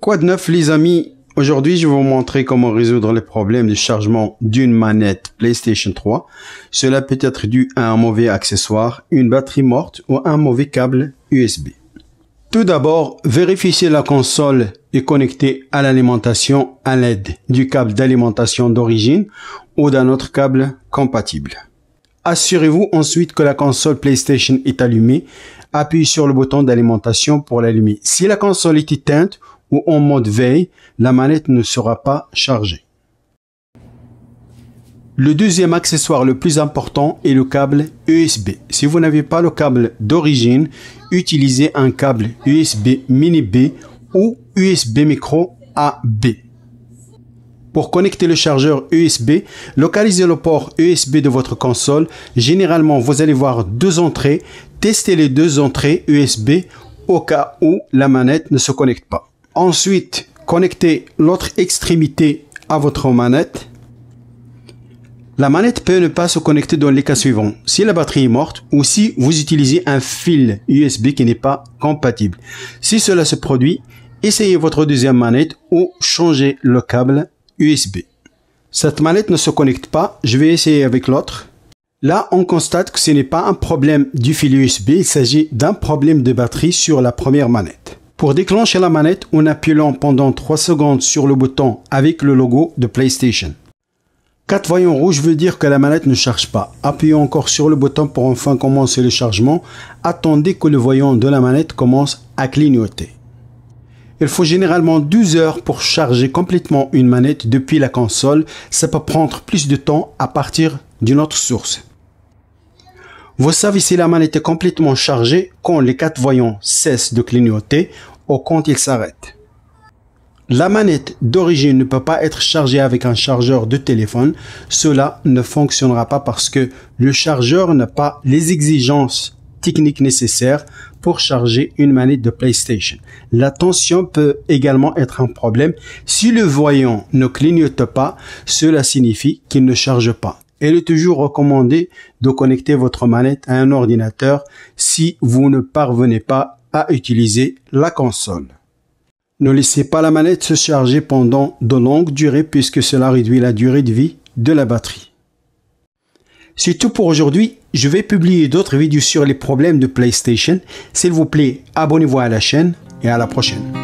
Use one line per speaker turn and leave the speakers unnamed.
Quoi de neuf les amis? Aujourd'hui, je vais vous montrer comment résoudre les problèmes de chargement d'une manette PlayStation 3. Cela peut être dû à un mauvais accessoire, une batterie morte ou un mauvais câble USB. Tout d'abord, vérifiez si la console est connectée à l'alimentation à l'aide du câble d'alimentation d'origine ou d'un autre câble compatible. Assurez-vous ensuite que la console PlayStation est allumée. Appuyez sur le bouton d'alimentation pour l'allumer. Si la console est éteinte ou en mode veille, la manette ne sera pas chargée. Le deuxième accessoire le plus important est le câble USB. Si vous n'avez pas le câble d'origine, utilisez un câble USB mini B ou USB micro AB. Pour connecter le chargeur USB, localisez le port USB de votre console. Généralement, vous allez voir deux entrées. Testez les deux entrées USB au cas où la manette ne se connecte pas. Ensuite, connectez l'autre extrémité à votre manette. La manette peut ne pas se connecter dans les cas suivants. Si la batterie est morte ou si vous utilisez un fil USB qui n'est pas compatible. Si cela se produit, essayez votre deuxième manette ou changez le câble USB. Cette manette ne se connecte pas, je vais essayer avec l'autre. Là, on constate que ce n'est pas un problème du fil USB, il s'agit d'un problème de batterie sur la première manette. Pour déclencher la manette, on appuie pendant 3 secondes sur le bouton avec le logo de PlayStation. 4 voyants rouges veut dire que la manette ne charge pas. Appuyez encore sur le bouton pour enfin commencer le chargement. Attendez que le voyant de la manette commence à clignoter. Il faut généralement 12 heures pour charger complètement une manette depuis la console. Ça peut prendre plus de temps à partir d'une autre source. Vous savez si la manette est complètement chargée quand les 4 voyants cessent de clignoter ou quand ils s'arrêtent. La manette d'origine ne peut pas être chargée avec un chargeur de téléphone. Cela ne fonctionnera pas parce que le chargeur n'a pas les exigences techniques nécessaires pour charger une manette de PlayStation. La tension peut également être un problème. Si le voyant ne clignote pas, cela signifie qu'il ne charge pas. Il est toujours recommandé de connecter votre manette à un ordinateur si vous ne parvenez pas à utiliser la console. Ne laissez pas la manette se charger pendant de longues durées puisque cela réduit la durée de vie de la batterie. C'est tout pour aujourd'hui. Je vais publier d'autres vidéos sur les problèmes de PlayStation. S'il vous plaît, abonnez-vous à la chaîne et à la prochaine.